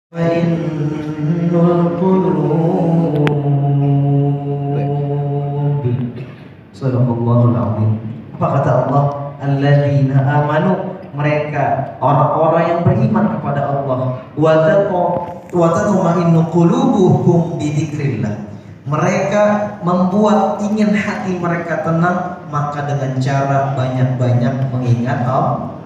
القلوب. Sadaqallahul Azim. Apa kata Allah? Alladzina amanu, mereka orang-orang yang beriman kepada Allah. Wa tatma'innu qulubuhum bi dzikrillah. Mereka membuat ingin hati mereka tenang, maka dengan cara banyak-banyak mengingat Allah.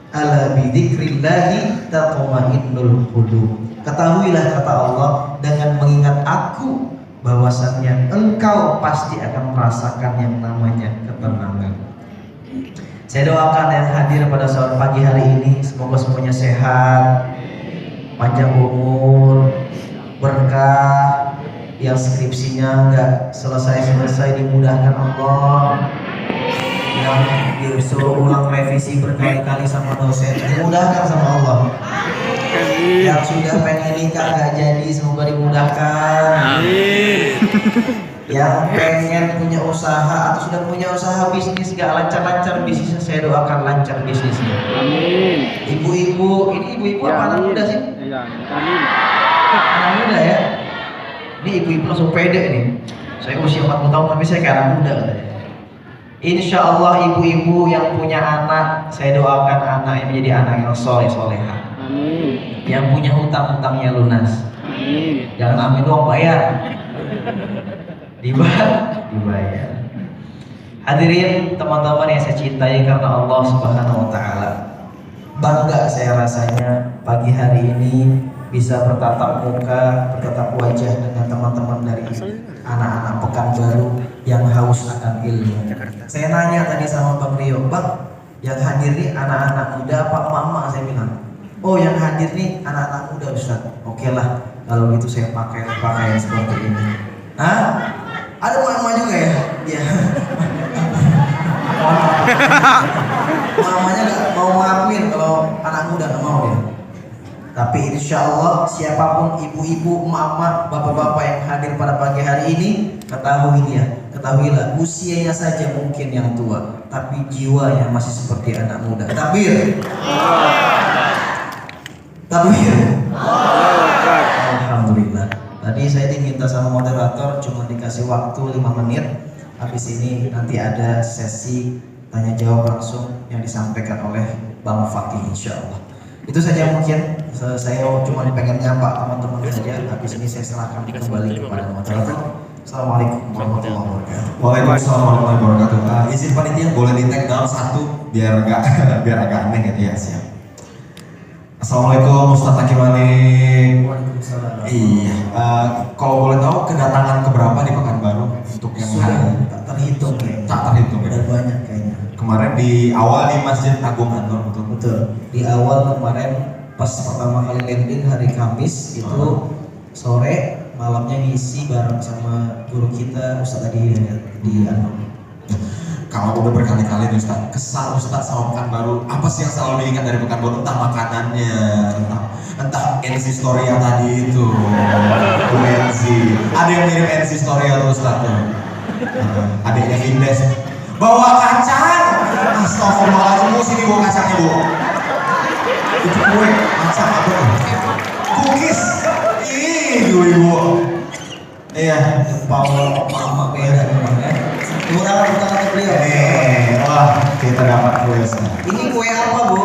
Ala bidzikrillahi tatma'innul qulub. Ketahuilah kata Allah, dengan mengingat aku bahwasannya engkau pasti akan merasakan yang namanya ketenangan. Saya doakan yang hadir pada sore pagi hari ini, semoga semuanya sehat, panjang umur, berkah, yang skripsinya enggak selesai dimudahkan Allah, yang disuruh ulang revisi berkali-kali sama dosen dimudahkan sama Allah, yang sudah pengen nikah gak jadi semoga dimudahkan, yang pengen punya usaha atau sudah punya usaha bisnis gak lancar-lancar bisnisnya, saya doakan lancar bisnisnya. Ibu-ibu, ini ibu-ibu apa anak muda sih? Anak muda ya. Ini ibu-ibu langsung pede nih. Saya usia 40 tahun tapi saya kayak anak muda katanya. Insya Allah ibu-ibu yang punya anak, saya doakan anak yang menjadi anak yang soleh-soleha. Yang punya hutang-hutangnya lunas. Jangan amin doang, bayar. Dibayar. Hadirin teman-teman yang saya cintai karena Allah Subhanahu wa taala. Bangga saya rasanya pagi hari ini bisa bertatap muka, bertatap wajah dengan teman-teman dari anak-anak Pekanbaru yang haus akan ilmu. Saya nanya tadi sama Bang Rio, Bang, yang hadir nih anak-anak muda apa mama? Saya bilang, oh yang hadir nih anak-anak muda Ustaz. Oke lah, kalau gitu saya pakai pakaian seperti ini. Hah? Ada mama juga ya? Iya. Mamanya gak mau maafin kalau anak muda gak mau ya. Tapi insya Allah siapapun ibu-ibu, mama, bapak-bapak yang hadir pada pagi hari ini, ketahuilah usianya saja mungkin yang tua, tapi jiwanya masih seperti anak muda. Takbir. Alhamdulillah. Tadi saya diminta sama moderator cuma dikasih waktu 5 menit. Habis ini nanti ada sesi tanya jawab langsung yang disampaikan oleh Bang Fakih insya Allah. Itu saja mungkin saya cuma pengen nyapa teman-teman saja. Habis ini saya serahkan kembali kepada moderator. Assalamualaikum warahmatullahi wabarakatuh. Waalaikumsalam warahmatullahi wabarakatuh. Izin panitia boleh di take down satu biar agak aneh gitu ya, siap. Assalamualaikum Ustaz Hakim Malik. Waalaikumsalam. Iya, kalau boleh tahu kedatangan keberapa di Pekanbaru untuk yang sudah hari? tak terhitung kayaknya. Tak terhitung ya. Udah banyak kayaknya. Kemarin di awal di Masjid Agung Anwar Betul. Di awal kemarin pas pertama kali landing hari Kamis itu sore, malamnya ngisi bareng sama guru kita Ustaz Adi di Anwar. Kalau udah berkali-kali nih Ustaz, kesan Ustaz sama Pekanbaru, apa sih yang selalu diingat dari Pekanbaru? Entah makanannya, entah NC Storia tadi itu, NC. Ada yang mirip NC Storia tuh Ustaz tuh. Adiknya Vindes. Bawa kacang. Astagfirullahaladzim, Bu, sini bawa kacangnya Bu. Itu kue, kacang apa tuh? Cookies. Ih, ibu. Iya, Power mama beda memangnya. Murah untuk beliau. Wah, kita dapat kue. Ini kue apa Bu?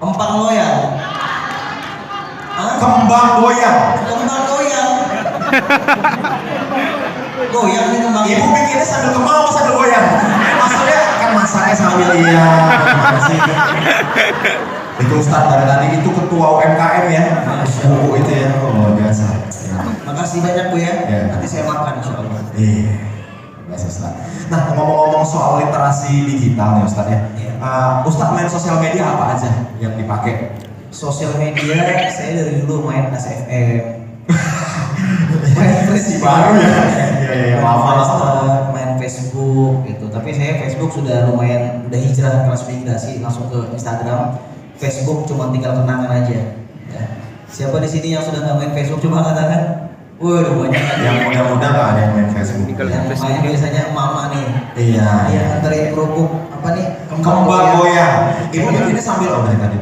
Empang loyang. Kembang goyang. Kembang goyang. Goyang nih kembang. Ibu bikinnya sambil kembang apa sambil goyang? Maksudnya kan masaknya sambil Itu Ustaz dari tadi itu ketua UMKM ya. Bu itu ya. Oh, biasa. Makasih banyak Bu ya. Nanti saya makan insya Allah. Iya. Biasa Ustaz. Nah, ngomong-ngomong soal literasi digital nih Ustaz ya. Ustaz main sosial media apa aja yang dipakai? Sosial media saya dari dulu main SFM. Masih baru ya. Iya, maaf. Main Facebook gitu. Tapi saya Facebook sudah lumayan udah hijrah transmigrasi langsung ke Instagram. Facebook cuma tinggal kenangan aja. Ya. Siapa di sini yang sudah nggak main Facebook coba katakan? Waduh banyak. Yang muda-muda nggak ada yang main Facebook. Yang main biasanya mama nih. Iya. Dia anterin kerupuk apa nih? Kembang goyang. Ibu bikinnya sambil dari tadi.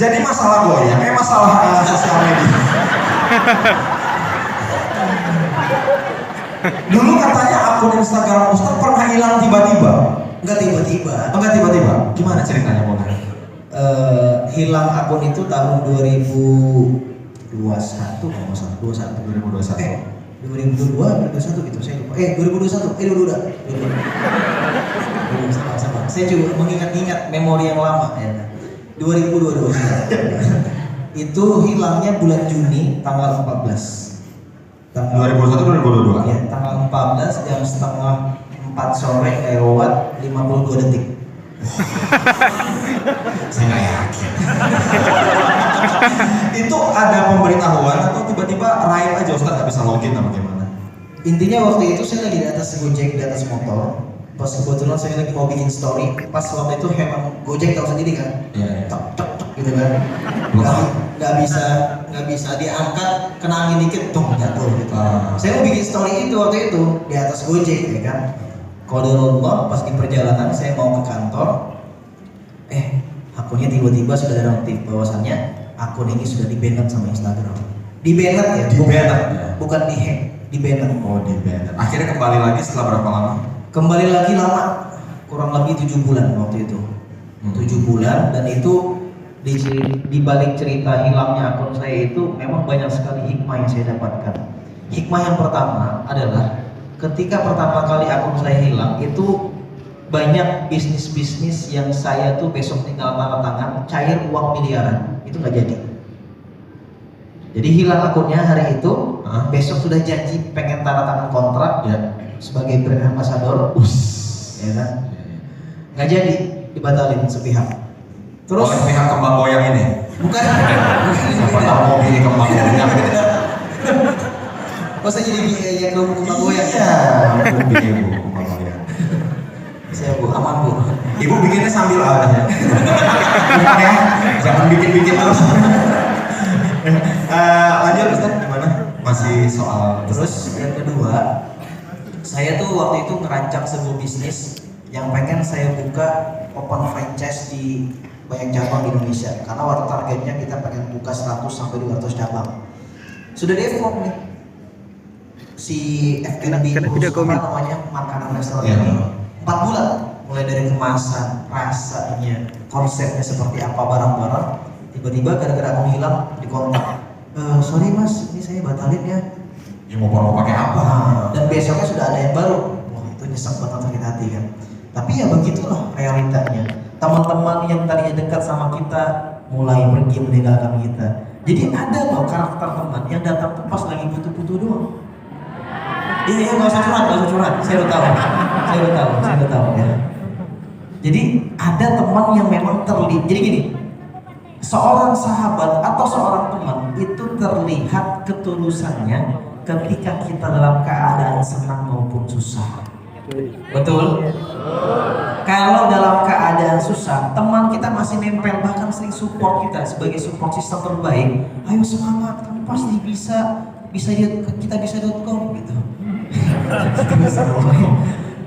Jadi masalah goyang, masalah sosial media. Dulu katanya akun Instagram Ustaz pernah hilang tiba-tiba. Enggak tiba-tiba. Enggak tiba-tiba. Gimana ceritanya, boleh? Hilang akun itu tahun 2021 kalau nggak salah, 2022 gitu saya lupa. 2021 sama. Saya juga mengingat-ingat memori yang lama ya. 2022 itu hilangnya bulan Juni tanggal 14. 2021 2022. Ya, tanggal 14 jam setengah 4 sore lewat 52 detik. Saya nggak yakin. Itu ada pemberitahuan atau tiba-tiba raib aja Ustaz nggak bisa login atau gimana? Intinya waktu itu saya lagi di atas Gojek, di atas motor. Pas kebetulan saya lagi mau bikin story. Pas waktu itu memang Gojek tahu sendiri kan? Iya. Tok tok tok gitu kan. Nggak bisa diangkat, kena angin dikit, dong jatuh gitu. Saya mau bikin story itu waktu itu di atas Gojek ya kan. Qadarullah pas di perjalanan saya mau ke kantor. Akunnya tiba-tiba sudah ada notif bahwasannya akun ini sudah di-ban sama Instagram. Di-ban ya? Bukan di-hack, di-ban. Oh, di-ban. Akhirnya kembali lagi setelah berapa lama? Kembali lagi lama, kurang lebih 7 bulan waktu itu. 7 bulan, dan itu di balik cerita hilangnya akun saya itu memang banyak sekali hikmah yang saya dapatkan. Hikmah yang pertama adalah ketika pertama kali akun saya hilang itu banyak bisnis-bisnis yang saya tuh besok tinggal tanda tangan cair uang miliaran, itu nggak jadi. Jadi hilang akunnya hari itu, besok sudah janji pengen tanda tangan kontrak ya sebagai brand ambassador, ya kan? Nggak jadi, dibatalin sepihak. Terus oleh pihak kembang goyang ini? Bukan. Siapa tahu mau pilih kembang goyang? Masa jadi biaya kembang goyang? Iya, aku bikin ibu kembang goyang. Saya Bu, aman Bu. Ibu bikinnya sambil aja. Bukan ya, jangan bikin-bikin terus. Lanjut Ustaz, gimana? Masih soal. Terus yang kedua, saya tuh waktu itu ngerancang sebuah bisnis yang pengen saya buka open franchise di banyak cabang di Indonesia. Karena waktu targetnya kita pengen buka 100 sampai 200 cabang. Sudah develop nih. Si F&B namanya makanan restoran ini 4 bulan, mulai dari kemasan, rasanya, konsepnya seperti apa, barang-barang. Tiba-tiba gara-gara aku hilang di kontak, sorry mas, ini saya batalin ya. Ya mau pakai apa? Dan besoknya sudah ada yang baru. Wah itu nyesek banget, sakit hati kan. Tapi ya begitulah realitanya. Teman-teman yang tadinya dekat sama kita mulai pergi meninggalkan kita. Jadi ada loh karakter teman yang datang tuh pas lagi butuh-butuh doang. Iya, nggak usah curhat, saya udah tahu ya. Jadi ada teman yang memang terlihat. Jadi gini, seorang sahabat atau seorang teman itu terlihat ketulusannya ketika kita dalam keadaan senang maupun susah. Betul? Kalau dalam keadaan susah, teman kita masih nempel, bahkan sering support kita sebagai support system terbaik. Ayo semangat, kamu pasti bisa kita bisa.com gitu.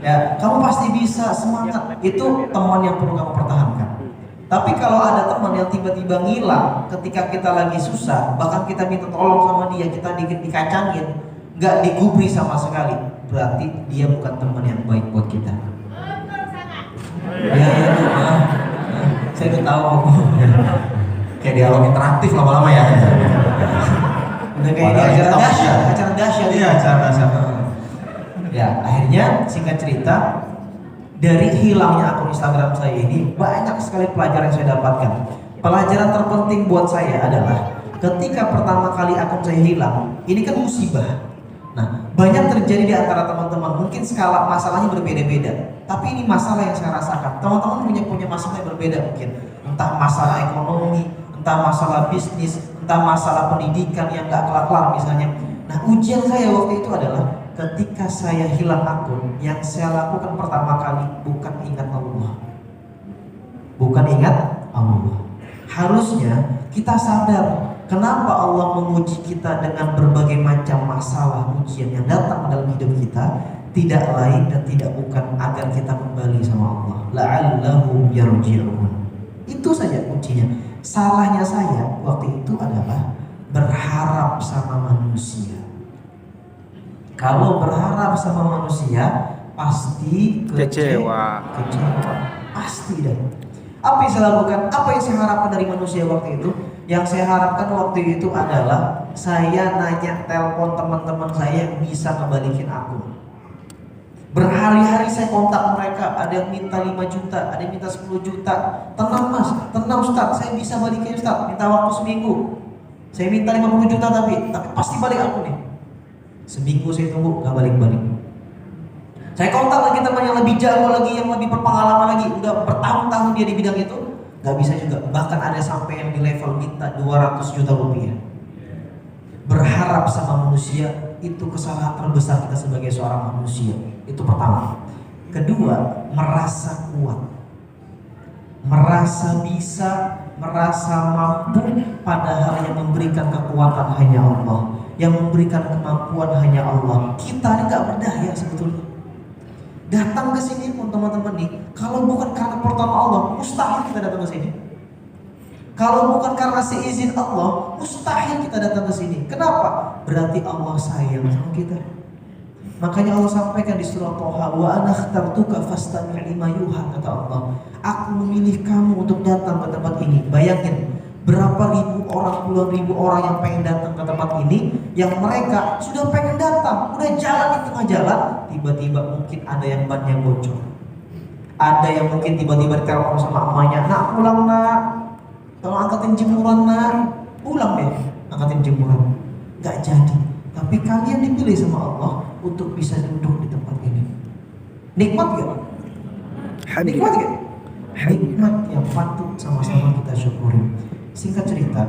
Ya, kamu pasti bisa, semangat. Itu teman yang perlu kamu pertahankan. Tapi kalau ada teman yang tiba-tiba ngilang ketika kita lagi susah, bahkan kita minta tolong sama dia, kita dikacangin, nggak digubri sama sekali, berarti dia bukan teman yang baik buat kita. Ya, saya udah tahu. Kayak dialog interaktif lama-lama ya. Udah kayak acara dahsyat. Iya, acara dahsyat. Ya, akhirnya singkat cerita, dari hilangnya akun Instagram saya ini banyak sekali pelajaran yang saya dapatkan. Pelajaran terpenting buat saya adalah ketika pertama kali akun saya hilang, ini kan musibah. Nah, banyak terjadi di antara teman-teman, mungkin skala masalahnya berbeda-beda. Tapi ini masalah yang saya rasakan. Teman-teman punya masalah yang berbeda mungkin. Entah masalah ekonomi, entah masalah bisnis, entah masalah pendidikan yang gak kelar-kelar misalnya. Nah, ujian saya waktu itu adalah ketika saya hilang akun, yang saya lakukan pertama kali bukan ingat Allah. Bukan ingat Allah. Harusnya kita sadar kenapa Allah menguji kita dengan berbagai macam masalah ujian yang datang dalam hidup kita, tidak lain dan tidak bukan agar kita kembali sama Allah. La'allahum yarji'un. Itu saja ujian. kondisinya. Salahnya saya waktu itu adalah berharap sama manusia. Kalau berharap sama manusia pasti Kecewa. Pasti deh. Apa yang saya lakukan? Apa yang saya harapkan dari manusia waktu itu? Yang saya harapkan waktu itu adalah saya nanya telepon teman-teman saya yang bisa ngebalikin akun. Berhari-hari saya kontak mereka, ada yang minta 5 juta, ada yang minta 10 juta. Tenang mas, tenang Ustaz, saya bisa balikin Ustaz, minta waktu seminggu. Saya minta 50 juta tapi pasti balik aku nih. Seminggu saya tunggu, gak balik-balik. Saya kontak lagi teman yang lebih jago lagi, yang lebih berpengalaman lagi, udah bertahun-tahun dia di bidang itu, gak bisa juga. Bahkan ada sampai yang di level minta 200 juta rupiah. Berharap sama manusia itu kesalahan terbesar kita sebagai seorang manusia. Itu pertama. Kedua, merasa kuat, merasa bisa, merasa mampu, padahal yang memberikan kekuatan hanya Allah, yang memberikan kemampuan hanya Allah. Kita ini gak berdaya sebetulnya. Datang ke sini pun teman-teman nih, kalau bukan karena pertolongan Allah, mustahil kita datang ke sini. Kalau bukan karena seizin Allah, mustahil kita datang ke sini. Kenapa? Berarti Allah sayang sama kita. Makanya Allah sampaikan di surah Thaha, wa ana ikhtartuka fastami' lima yuha, kata Allah. Aku memilih kamu untuk datang ke tempat ini. Bayangin, berapa ribu orang, puluhan ribu orang yang pengen datang ke tempat ini, yang mereka sudah pengen datang, udah jalan di tengah jalan, tiba-tiba mungkin ada yang bannya bocor. Ada yang mungkin tiba-tiba ditelepon sama emaknya, nak pulang nak, tolong angkatin jemuran nak, pulang deh, angkatin jemuran. Gak jadi. Tapi kalian dipilih sama Allah untuk bisa duduk di tempat ini. Nikmat gak? Nikmat gak? Nikmat yang patut sama-sama kita syukuri. Singkat cerita,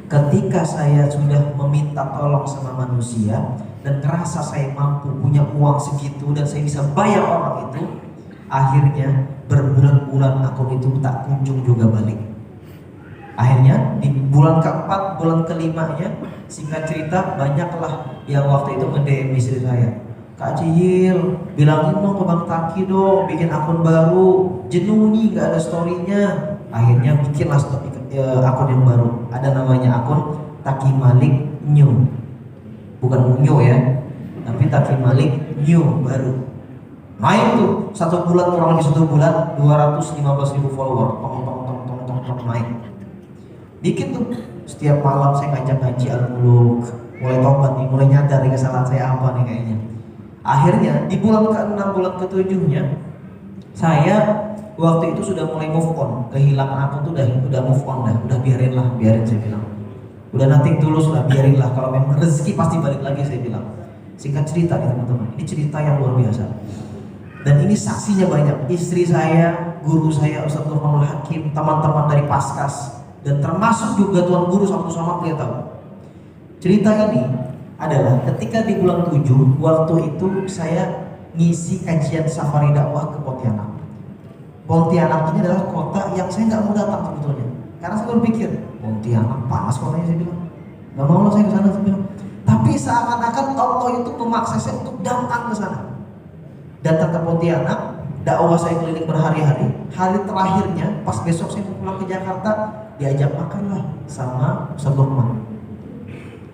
ketika saya sudah meminta tolong sama manusia dan ngerasa saya mampu punya uang segitu dan saya bisa bayar orang itu, akhirnya berbulan-bulan akun itu tak kunjung juga balik. Akhirnya di bulan keempat, bulan kelimanya, singkat cerita banyaklah yang waktu itu nge-DM istri saya, Kak Cihil, bilangin dong ke Bang Taki dong, bikin akun baru, jenuh nih gak ada story-nya. Akhirnya bikinlah akun yang baru, ada namanya akun Taki Malik New, bukan Unyo ya, tapi Taki Malik New baru. Main tuh, 1 bulan, kurang lebih 1 bulan, 215.000 follower, tong main. Dikit tuh, setiap malam saya ngajak ngaji Al-Muluk, mulai tobat nih, mulai nyadar nih kesalahan saya apa nih kayaknya. Akhirnya di bulan ke-6, bulan ke-7-nya, saya waktu itu sudah mulai move on, kehilangan aku tuh udah move on dah, udah biarin saya bilang. Udah nothing tulus lah, biarin lah, kalau memang rezeki pasti balik lagi saya bilang. Singkat cerita nih teman-teman, ini cerita yang luar biasa. Dan ini saksinya banyak, istri saya, guru saya Ustaz Nurul Hakim, teman-teman dari Paskas, dan termasuk juga Tuan Guru Sabtu Somad, dia tahu. Cerita ini adalah ketika di bulan 7, waktu itu saya ngisi kajian safari dakwah ke Pontianak. Pontianak ini adalah kota yang saya nggak mau datang sebetulnya, karena saya berpikir Pontianak panas kotanya, saya bilang nggak mau lah saya ke sana, saya bilang. Tapi seakan-akan Allah itu memaksa saya untuk datang ke sana. Datang ke Pontianak, dakwah saya keliling berhari-hari. Hari terakhirnya, pas besok saya mau pulang ke Jakarta, diajak makan lah sama Ustaz Lukman.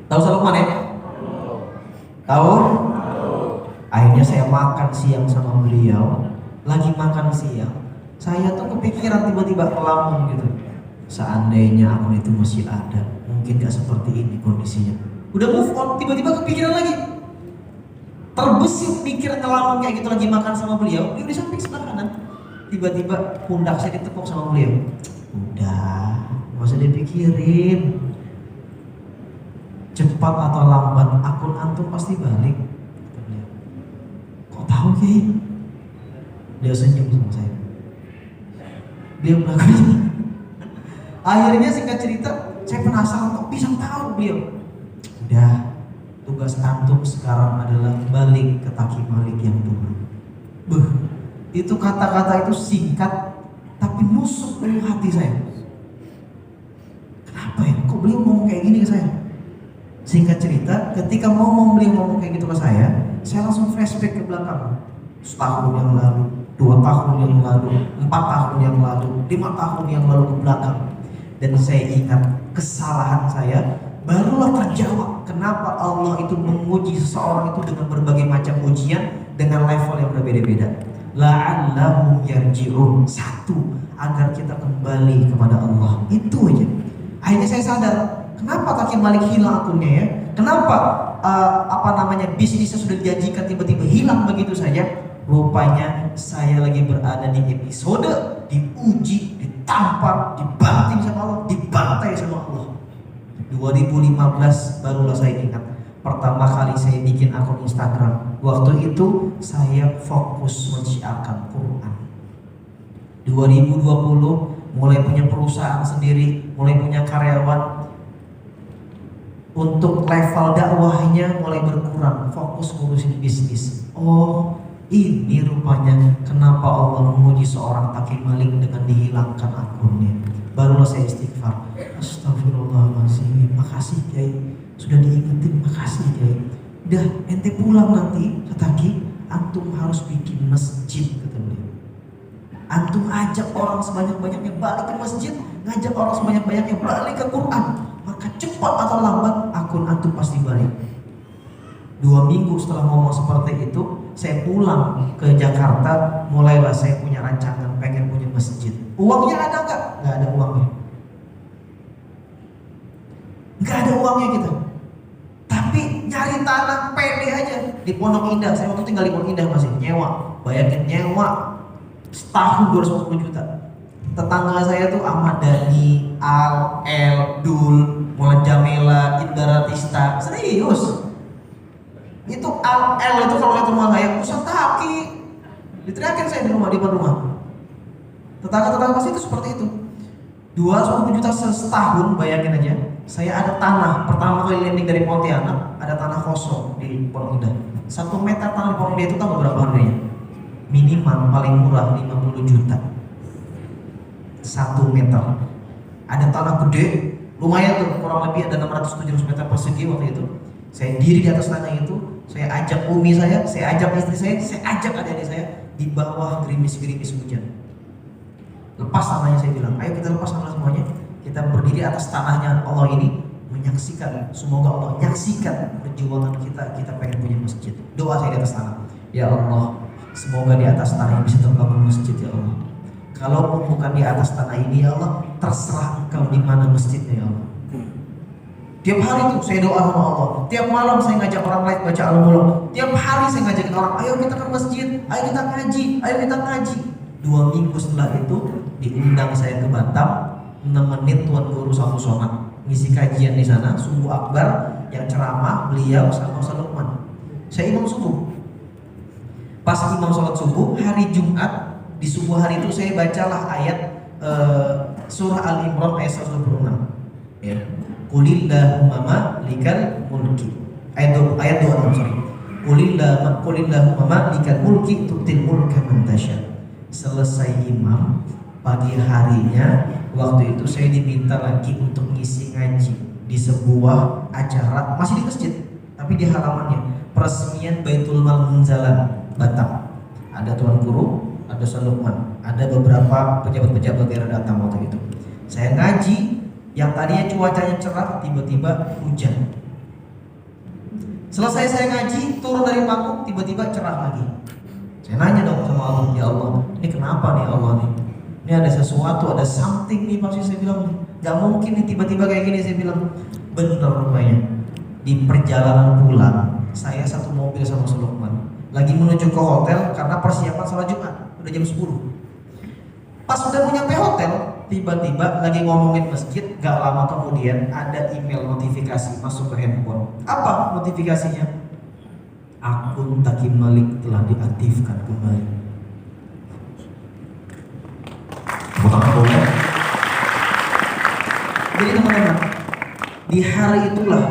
Tahu Ustaz Lukman ya? Tahu? Akhirnya saya makan siang sama beliau. Lagi makan siang, saya tuh kepikiran tiba-tiba ngelamun gitu. Seandainya akun itu masih ada, mungkin gak seperti ini kondisinya. Udah move on, tiba-tiba kepikiran lagi. Terbesit pikir ngelamun kayak gitu lagi makan sama beliau. Dia di samping sebelah kanan. Tiba-tiba pundak saya ditepuk sama beliau. Udah, gak usah dipikirin. Cepat atau lambat akun antum pasti balik. Kok tahu Ki? Dia senyum sama saya. Dia melakukan. Akhirnya singkat cerita, saya penasaran kok bisa tahu beliau. Udah, tugas antum sekarang adalah balik ke Taki Malik yang dulu. Itu kata-kata itu singkat tapi nusuk di hati saya. Kenapa ya? Kok beliau ngomong kayak gini ke saya? Singkat cerita, ketika beliau ngomong kayak gitu ke saya langsung flashback ke belakang. Setahun yang lalu, 2 tahun yang lalu, 4 tahun yang lalu, 5 tahun yang lalu ke belakang. Dan saya ingat kesalahan saya, barulah terjawab kenapa Allah itu menguji seseorang itu dengan berbagai macam ujian dengan level yang berbeda-beda. La'allahum yarji'un. Satu, agar kita kembali kepada Allah. Itu aja. Akhirnya saya sadar, kenapa Kaki Malik hilang akunnya ya? Kenapa bisnisnya sudah dijanjikan tiba-tiba hilang begitu saja? Rupanya saya lagi berada di episode diuji, ditampar, dibanting sama Allah, dibantai sama Allah. 2015 barulah saya ingat pertama kali saya bikin akun Instagram. Waktu itu saya fokus menyiarkan Quran. 2020 mulai punya perusahaan sendiri, mulai punya karyawan. Untuk level dakwahnya mulai berkurang, fokus ngurusin bisnis. Oh, ini rupanya kenapa Allah menguji seorang Kaki Malik dengan dihilangkan akunnya. Barulah saya istighfar. Astagfirullahaladzim. Makasih Kiai, sudah diingetin. Makasih Kiai. Udah, ente pulang nanti Taki, antum harus bikin masjid, kata beliau. Antum ajak orang sebanyak-banyaknya balik ke masjid, ngajak orang sebanyak-banyaknya balik ke Quran, maka cepat atau lambat akun antum pasti balik. 2 minggu setelah ngomong seperti itu, saya pulang ke Jakarta, mulailah saya punya rancangan pengen punya masjid. Uangnya ada nggak? Nggak ada uangnya. Nggak ada uangnya gitu. Tapi nyari tanah pede aja di Pondok Indah. Saya waktu tinggal di Pondok Indah masih nyewa. Bayangin nyewa setahun 250 juta. Tetangga saya tuh Ahmad Dhani, Al, El, Dul, Mulan Jamila, Indra Tista. Serius. Itu Al, El itu kalau lihat rumah saya, Ustaz Taki. Diteriakin saya di rumah, di depan rumah. Tetangga-tetangga pasti itu seperti itu. 250 juta setahun, bayangin aja. Saya ada tanah, pertama kali landing dari Pontianak, ada tanah kosong di Pondok Indah. 1 meter tanah di Pondok Indah itu tahu berapa harganya? Minimal paling murah 50 juta. 1 meter. Ada tanah gede, lumayan tuh, kurang lebih ada 600-700 meter persegi waktu itu. Saya diri di atas tanah itu, saya ajak umi saya ajak istri saya ajak adik-adik saya di bawah gerimis-gerimis hujan. Lepas tanahnya, saya bilang, ayo kita lepas tanah semuanya. Kita berdiri atas tanahnya Allah ini, menyaksikan, semoga Allah menyaksikan perjuangan kita pengen punya masjid. Doa saya di atas tanah, ya Allah, semoga di atas tanah ini bisa terbangun masjid ya Allah. Kalau bukan di atas tanah ini ya Allah, terserah Engkau di mana masjidnya ya Allah. Tiap hari tuh saya doa sama Allah. Tiap malam saya ngajak orang lain baca Al-Mulk. Tiap hari saya ngajakin orang, ayo kita ke masjid, ayo kita ngaji, ayo kita ngaji. 2 minggu setelah itu diundang saya ke Batam, nemenin Tuan Guru Safu Somad ngisi kajian di sana, subuh akbar yang ceramah beliau sama Ustaz Lukman. Saya imam subuh. Pas imam sholat subuh hari Jumat, di subuh hari itu saya bacalah ayat surah Al-Imran ayat 126. Ya. Qulillahumma malikal mulki. Ayat 26, sorry. Qulillahumma malikal mulki tu'til mulka man tasha. Selesai imam pagi harinya, waktu itu saya diminta lagi untuk ngisi ngaji di sebuah acara, masih di masjid tapi di halamannya, peresmian Baitul Mal Munzalan Batam. Ada Tuan Guru, ada Ustaz Lukman, ada beberapa pejabat-pejabat yang datang waktu itu. Saya ngaji, yang tadinya cuacanya cerah tiba-tiba hujan. Selesai saya ngaji, turun dari panggung tiba-tiba cerah lagi. Saya nanya dong sama Allah, ya Allah, ini kenapa nih Allah nih? Ini ada sesuatu, ada something nih pasti. Saya bilang, gak mungkin nih tiba-tiba kayak gini. Saya bilang, bener rupanya. Di perjalanan pulang, saya satu mobil sama Ustaz Lukman lagi menuju ke hotel karena persiapan salat Jumat, udah jam 10. Pas udah mau nyampe hotel, tiba-tiba lagi ngomongin masjid, gak lama kemudian ada email notifikasi masuk ke handphone. Apa notifikasinya? Akun Taki Malik telah diaktifkan kembali. Jadi teman-teman, di hari itulah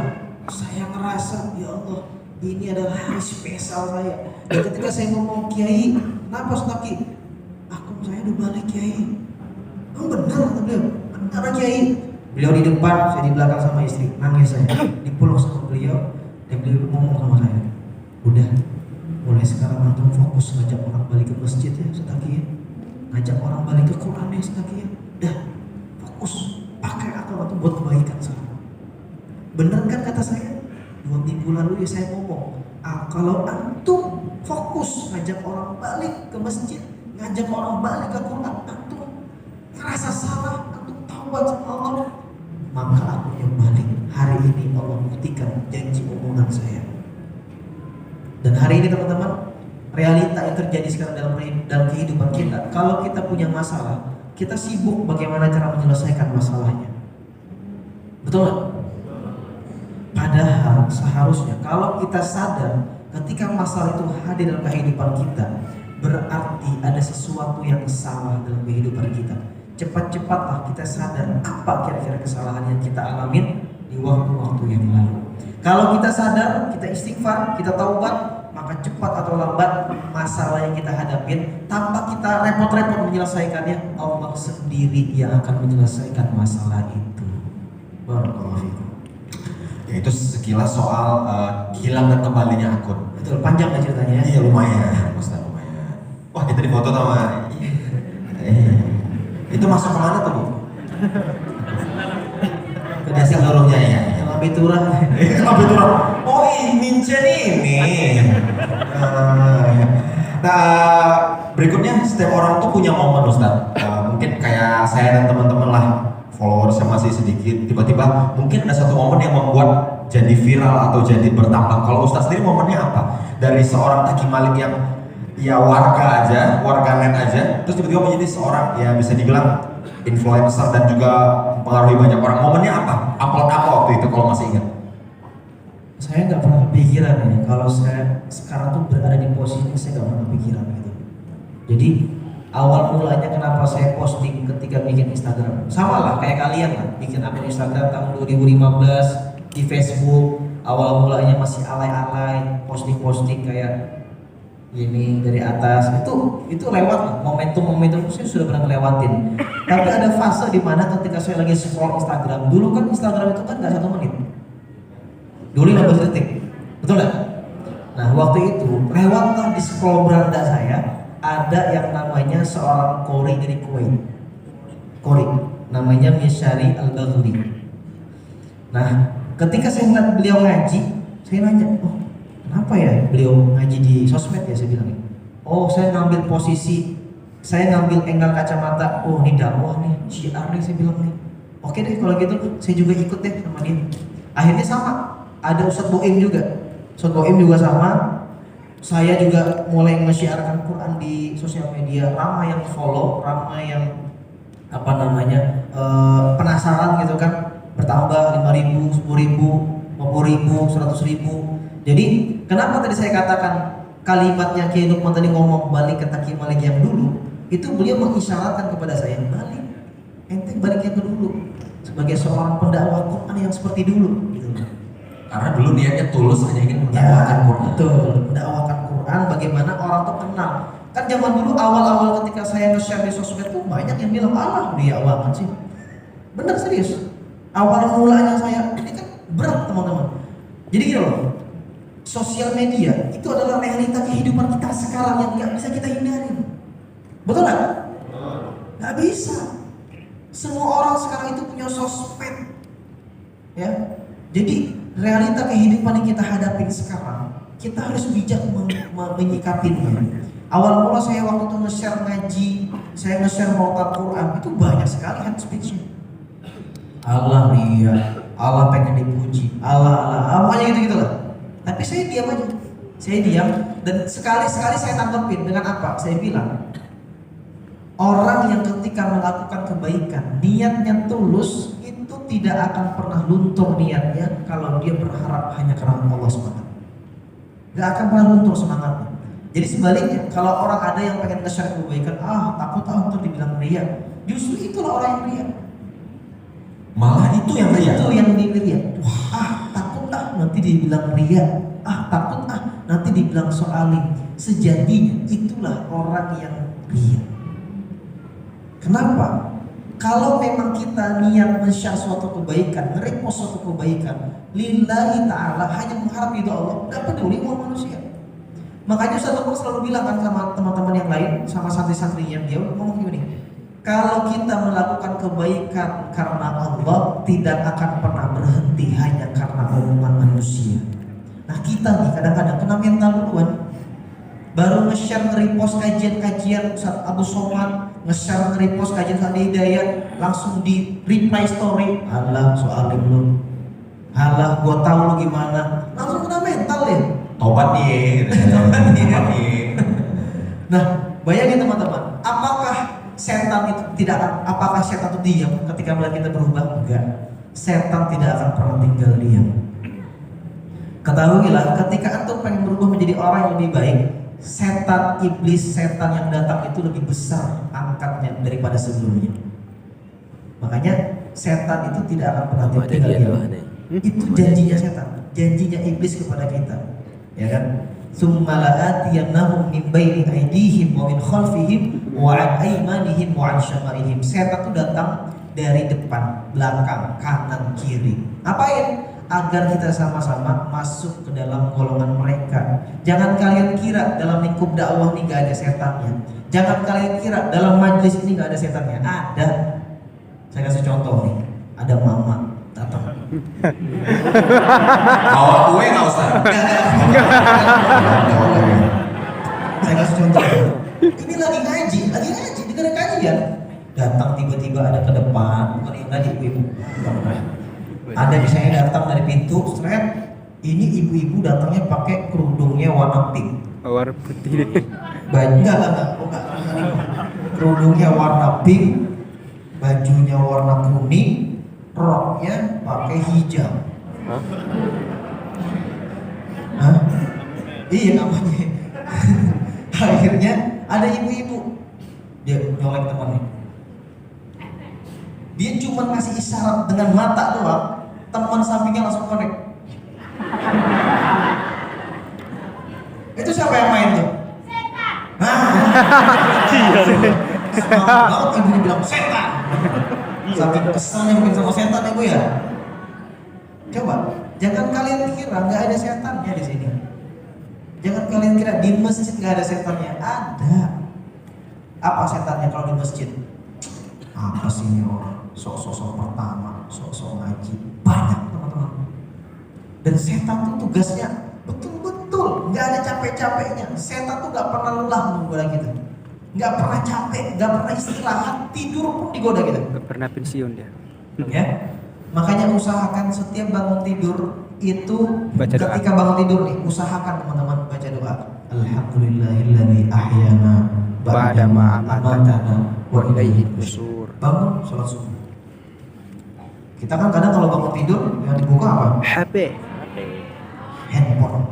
saya ngerasa, ya Allah, ini adalah hari spesial saya. Dan ketika saya ngomong, Kiai, kenapa Taki? Akun saya udah balik Kiai. Oh benar, kata beliau, benar Kiai. Beliau di depan, saya di belakang sama istri, nangis saya, dipeluk sama beliau, dan beliau ngomong sama saya, udah, mulai Mulai sekarang antum fokus ngajak orang balik ke masjid ya Ustaz Aki ya. Ngajak orang balik ke Quran ya Ustaz Aki ya. Dah, fokus. Pakai akal antum buat kebaikan sekarang. Bener kan kata saya? 2 minggu lalu ya saya ngomong, kalau antum fokus ngajak orang balik ke masjid, ngajak orang balik ke Quran, antum ngerasa salah, antum taubat sama Allah, maka aku yang balik. Hari ini Allah buktikan janji omongan saya. Dan hari ini teman-teman, realita yang terjadi sekarang dalam kehidupan kita, kalau kita punya masalah, kita sibuk bagaimana cara menyelesaikan masalahnya. Betul nggak? Padahal seharusnya kalau kita sadar ketika masalah itu hadir dalam kehidupan kita, berarti ada sesuatu yang salah dalam kehidupan kita. Cepat-cepatlah kita sadar apa kira-kira kesalahan yang kita alamin di waktu-waktu yang lalu. Kalau kita sadar, kita istighfar, kita taubat, maka cepat atau lambat masalah yang kita hadapin tanpa kita repot-repot menyelesaikannya, Allah sendiri yang akan menyelesaikan masalah itu. Barakallahu fikum. Ya itu sekilas soal hilang dan kembalinya akun. Betul, panjang lah ceritanya ya. Iya lumayan, Ustaz, lumayan. Wah kita difoto sama. Itu masuk kemana tuh Bu? Ke desa lorongnya ya. Lambe turah. Lambe turah. Oh ini ini. Nah berikutnya setiap orang tuh punya momen Ustaz. Mungkin kayak saya dan teman-teman lah, followers yang masih sedikit, tiba-tiba mungkin ada satu momen yang membuat jadi viral atau jadi bertambah. Kalau Ustaz sendiri momennya apa? Dari seorang Taki Malik yang ya warga net aja, terus tiba-tiba menjadi seorang ya bisa dibilang influencer dan juga mempengaruhi banyak orang. Momennya apa? Upload apa waktu itu kalau masih ingat? Saya nggak pernah kepikiran ya, kalau saya sekarang tuh berada di posisi ini, saya nggak pernah kepikiran gitu. Jadi awal mulanya kenapa saya posting ketika bikin Instagram, sama lah kayak kalian lah, bikin akun Instagram tahun 2015 di Facebook. Awal mulanya masih alay-alay, posting kayak gini dari atas, itu lewat lah. Momentum saya sudah pernah ngelewatin. Tapi ada fase di mana ketika saya lagi scroll Instagram, dulu kan Instagram itu kan nggak 1 menit, dulu 15 detik, betul nggak? Nah waktu itu lewatlah di scroll beranda saya, ada yang namanya seorang qori dari Kuwait, qori namanya Misyari Al-Baghri. Nah ketika saya ngeliat beliau ngaji, saya nanya, oh kenapa ya beliau ngaji di sosmed ya, saya bilang. Oh saya ngambil posisi, saya ngambil angle kacamata, oh ini dakwah nih, syiar nih, saya bilang nih. Oke deh kalau gitu saya juga ikut deh sama dia. Akhirnya sama, ada Ustadz Boim juga. Ustadz Boim juga sama. Saya juga mulai nge-syiarkan Quran di sosial media, ramai yang follow, ramai yang penasaran gitu kan, bertambah 5.000, 10.000, 50.000, 100.000. Jadi kenapa tadi saya katakan kalimatnya Kiai Lukman tadi ngomong balik ke Taki Malik yang dulu, itu beliau mengisyaratkan kepada saya, balik, ente balik yang dulu sebagai seorang pendakwah Quran yang seperti dulu gitu. Karena dulu niatnya tulus hanya ingin mendakwakan Quran. Betul, mendakwakan Quran, bagaimana orang tuh kenal. Kan zaman dulu awal-awal ketika saya nge-share di sosmed tuh banyak yang bilang, alah dia banget sih. Bener serius. Awal mulanya saya, ini kan berat teman-teman. Jadi gini loh, sosial media itu adalah realita kehidupan kita sekarang yang nggak bisa kita hindari. Betul nggak? Nggak bisa. Semua orang sekarang itu punya sosmed, ya. Jadi realita kehidupan yang kita hadapi sekarang, kita harus bijak menyikapinya. Awal mula saya waktu itu nge-share ngaji, saya nge-share muatan Quran, itu banyak sekali hate speech-nya. Allah ria, Allah pengen dipuji, Allah, apanya gitu lah. Tapi saya diam aja, saya diam, dan sekali-sekali saya tanggapin dengan apa? Saya bilang, orang yang ketika melakukan kebaikan, niatnya tulus, itu tidak akan pernah luntur niatnya kalau dia berharap hanya karena Allah SWT. Gak akan pernah luntur semangatnya. Jadi sebaliknya, kalau orang ada yang pengen nge-share kebaikan, takut ntar dibilang ria, justru itulah orang yang ria. Malah itu yang ria. Itu yang dilihat. Takut nanti dibilang ria. Takut nanti dibilang soalim. Sejatinya itulah orang yang ria. Kenapa? Kalau memang kita niat men-share suatu kebaikan, nge-repost suatu kebaikan, lillahi ta'ala, hanya mengharap ridho Allah, gak peduli mau manusia. Makanya Ustaz Lukman selalu bilang kan sama teman-teman yang lain, sama santri-santrinya, dia ngomong gini, kalau kita melakukan kebaikan karena Allah, tidak akan pernah berhenti hanya karena omongan manusia. Nah kita nih kadang-kadang kena mental duluan, baru nge-share nge-repost kajian-kajian Ustaz Abu Somad, nge-share nge-repost kajian Ustaz Hidayat, langsung di reply story, alah soal lu, alah gua tahu lu gimana, langsung kena mental ya. Tobat nih. Nah, bayangin teman-teman, apakah setan itu apakah setan itu diam ketika melihat kita berubah? Enggak. Setan tidak akan pernah tinggal diam. Ketahuilah, ketika antum pengen berubah menjadi orang yang lebih baik, setan yang datang itu lebih besar angkatnya daripada sebelumnya. Makanya setan itu tidak akan pernah tinggal diam. Itu janjinya setan, janjinya iblis kepada kita. Ya kan? Tsumma la'atiyannahum min baini aydihim wa min khalfihim wa an aymanihim wa an syamarihim. Setan itu datang dari depan, belakang, kanan, kiri. Apain? Agar kita sama-sama masuk ke dalam golongan mereka. Jangan kalian kira dalam lingkup dakwah ini gak ada setannya. Jangan kalian kira dalam majlis ini gak ada setannya. Ada. Saya kasih contoh nih. Ada mama datang. Bawa kue nggak usah. Saya kasih contoh. Ini lagi ngaji, dengerin kajian. Datang tiba-tiba ada ke depan, bukan yang tadi ibu-ibu. Ada misalnya datang dari pintu, seret. Ini ibu-ibu datangnya pakai kerudungnya warna pink. Warna putih deh. Enggak. Kerudungnya warna pink, bajunya warna kuning, roknya pakai hijau. Hah? Iya namanya. Akhirnya ada ibu-ibu, dia nyolek temannya. Dia cuma ngasih isyarat dengan mata doang, teman sampingnya langsung connect. Itu siapa yang main tuh? Setan. Banget ibunya bilang setan. Saking keselnya mungkin sama setan ya bu ya. Coba, jangan kalian kira nggak ada setannya di sini. Jangan kalian kira di masjid nggak ada setannya. Ada. Apa setannya kalau di masjid? Apa sih ini orang? Sok-sok pertama, sok-sok ngaji. Banyak teman-teman. Dan setan tuh tugasnya betul-betul nggak ada capek-capeknya. Setan tuh nggak pernah lelah menggoda kita. Nggak pernah capek, nggak pernah istirahat, tidur pun digoda kita. Nggak pernah pensiun dia. Ya, makanya usahakan setiap bangun tidur itu Baca doa. ketika bangun tidur nih, usahakan teman-teman baca doa. Alhamdulillahilladzi ahyana Ba'da ma amatana wa ilaihi nusyur. Bangun sholat subuh. Kita kan kadang kalau bangun tidur yang dibuka apa? HP. Handphone.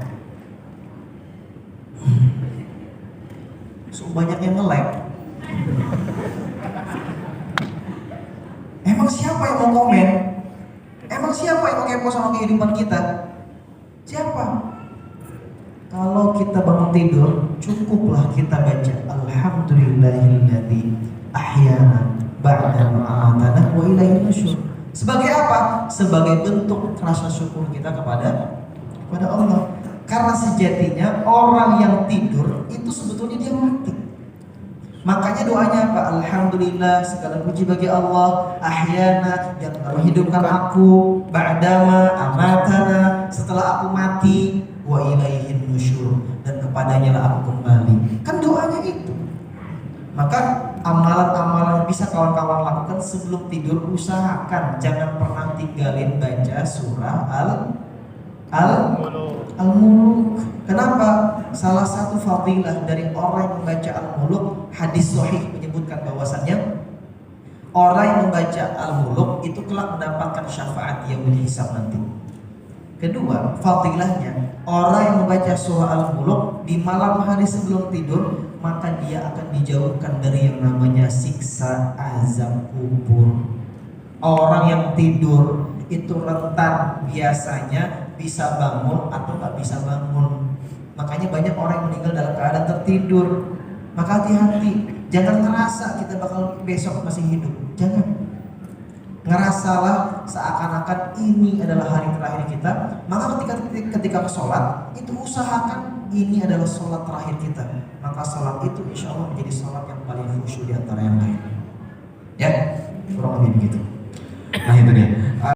So banyak yang nge-like. Emang siapa yang mau komen? Emang siapa yang mau kepo sama kehidupan kita? Siapa? Kalau kita bangun tidur, cukuplah kita baca Alhamdulillahilladzi ahyana ba'da ma amatana wa ilaihi nusyur. Sebagai apa? Sebagai bentuk rasa syukur kita kepada Allah. Karena sejatinya orang yang tidur itu sebetulnya dia mati. Makanya doanya apa? Alhamdulillah, segala puji bagi Allah, ahyana, yang menghidupkan aku, ba'dama amatana, setelah aku mati, wa ilaihin nusyur, dan kepadanya lah aku kembali. Kan doanya itu. Maka amalan-amalan bisa kawan-kawan lakukan sebelum tidur, usahakan jangan pernah tinggalin baca surah Al-Muluk. Kenapa? Salah satu fadilah dari orang yang membaca Al-Muluk, hadis sahih menyebutkan bahwasannya orang yang membaca Al-Muluk itu kelak mendapatkan syafaat yaumul hisab nanti. Kedua, fadilahnya orang yang membaca surah Al-Muluk di malam hari sebelum tidur, maka dia akan dijauhkan dari yang namanya siksa azab kubur. Orang yang tidur itu rentan biasanya bisa bangun atau nggak bisa bangun. Makanya banyak orang yang meninggal dalam keadaan tertidur. Maka hati-hati, jangan ngerasa kita bakal besok masih hidup. Jangan. Ngerasalah seakan-akan ini adalah hari terakhir kita. Maka ketika sholat itu usahakan ini adalah sholat terakhir kita, maka sholat itu insya Allah menjadi sholat yang paling khusyuk di antara yang lain. Ya, kurang lebih begitu. Nah itu dia.